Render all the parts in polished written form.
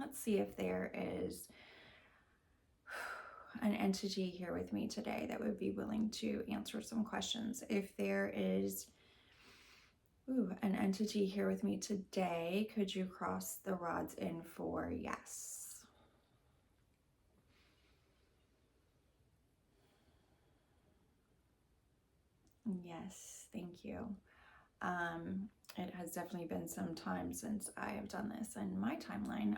Let's see if there is an entity here with me today that would be willing to answer some questions. If there is an entity here with me today, could you cross the rods in for yes? Yes, thank you. It has definitely been some time since I have done this in my timeline.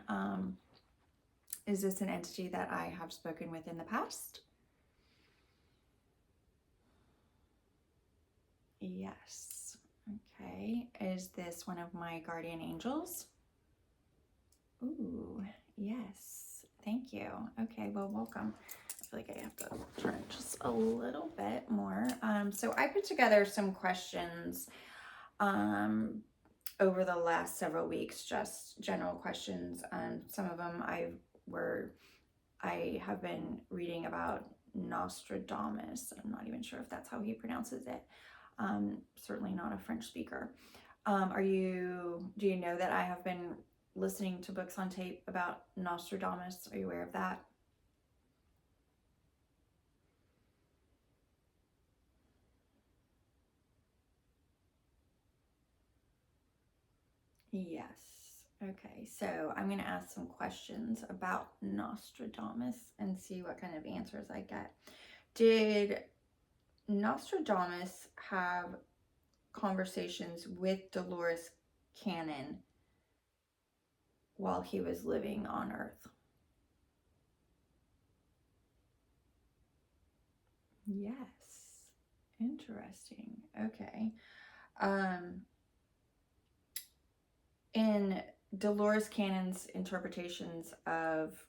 Is this an entity that I have spoken with in the past? Yes. Okay. Is this one of my guardian angels? Ooh, yes. Thank you. Okay, well, welcome. I feel like I have to turn it just a little bit more. So I put together some questions over the last several weeks, just general questions. Some of them I have been reading about Nostradamus. I'm not even sure if that's how he pronounces it. Certainly not a French speaker. Do you know that I have been listening to books on tape about Nostradamus? Are you aware of that? Yes. Okay, so I'm going to ask some questions about Nostradamus and see what kind of answers I get. Did Nostradamus have conversations with Dolores Cannon while he was living on Earth? Yes. Interesting. Okay. In Dolores Cannon's interpretations of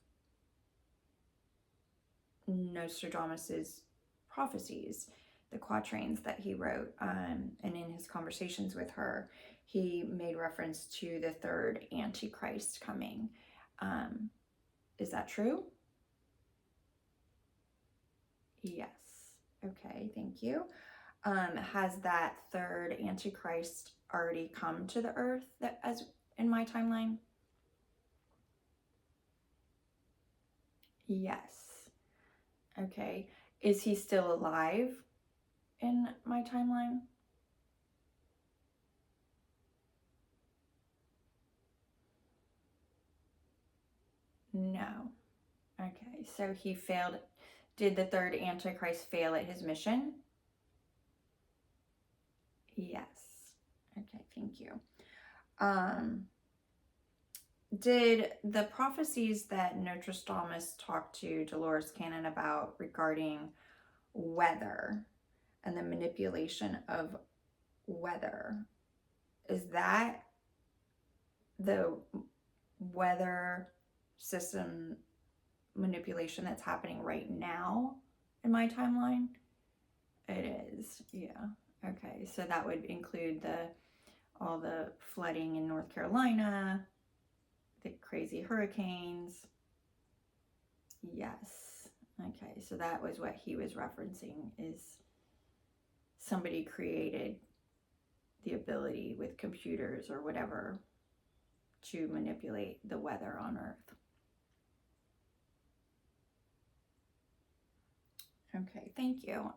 Nostradamus's prophecies, the quatrains that he wrote, and in his conversations with her, he made reference to the third Antichrist coming. Is that true? Yes. Okay, thank you. Has that third Antichrist already come to the earth as in my timeline? Yes. Okay. Is he still alive in my timeline? No. Okay. So he failed. Did the third Antichrist fail at his mission? Yes. Okay, thank you. Did the prophecies that Nostradamus talked to Dolores Cannon about regarding weather and the manipulation of weather, is that the weather system manipulation that's happening right now in my timeline? It is, yeah. Okay, so that would include all the flooding in North Carolina, the crazy hurricanes. Yes. Okay, so that was what he was referencing, is somebody created the ability with computers or whatever to manipulate the weather on Earth. Okay, thank you.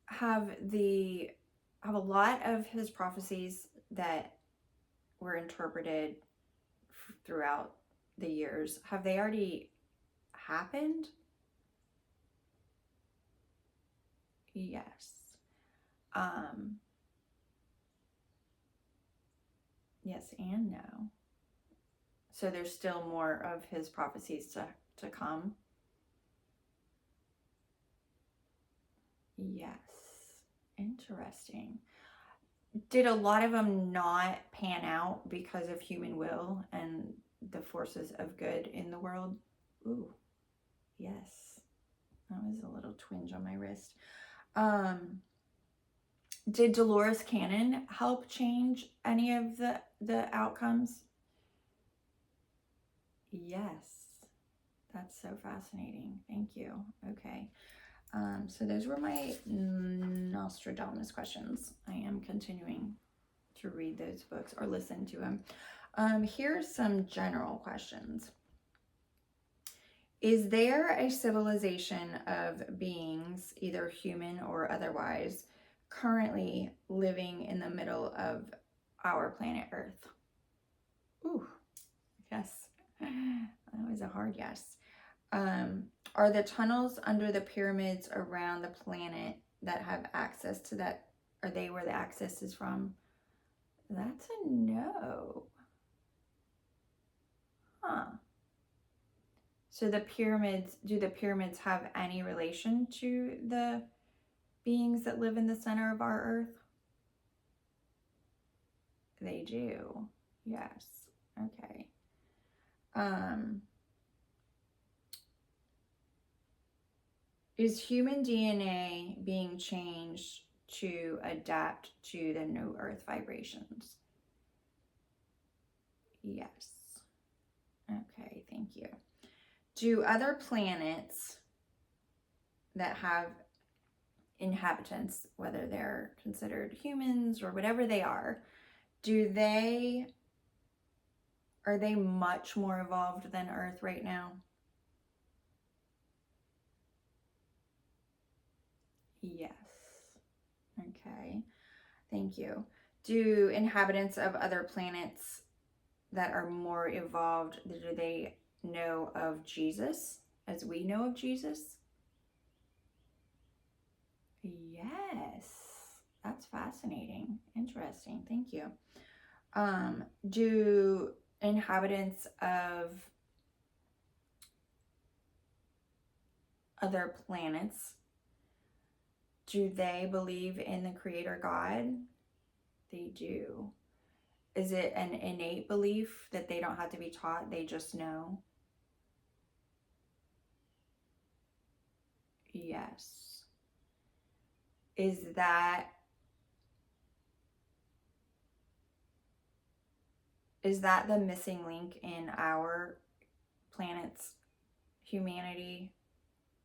Have a lot of his prophecies that were interpreted throughout the years, have they already happened? Yes. Yes and no. So there's still more of his prophecies to come? Yes. Interesting. Did a lot of them not pan out because of human will and the forces of good in the world? Ooh, yes. That was a little twinge on my wrist. Did Dolores Cannon help change any of the outcomes? Yes. That's so fascinating. Thank you. Okay. So those were my Nostradamus questions. I am continuing to read those books or listen to them. Here's some general questions. Is there a civilization of beings, either human or otherwise, currently living in the middle of our planet Earth? Ooh, yes. That was a hard yes. Are the tunnels under the pyramids around the planet that have access to that, are they where the access is from? That's a no. Huh. So the pyramids, do the pyramids have any relation to the beings that live in the center of our Earth? They do. Yes. Okay. Is human DNA being changed to adapt to the new Earth vibrations? Yes. Okay, thank you. Do other planets that have inhabitants, whether they're considered humans or whatever they are they much more evolved than Earth right now? Yes. Okay, thank you. Do inhabitants of other planets that are more evolved, do they know of Jesus as we know of Jesus? Yes. That's fascinating. Interesting. Thank you. Do inhabitants of other planets, do they believe in the Creator God? They do. Is it an innate belief that they don't have to be taught, they just know? Yes. Is that the missing link in our planet's humanity,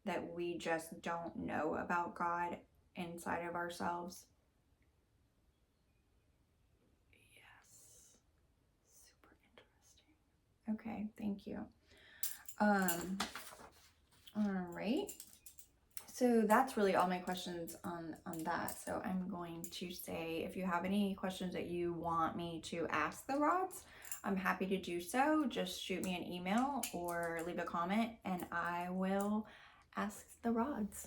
that we just don't know about God inside of ourselves? Yes. Super interesting. Okay, thank you. All right. So that's really all my questions on that. So I'm going to say, if you have any questions that you want me to ask the rods, I'm happy to do so. Just shoot me an email or leave a comment and I will ask the rods.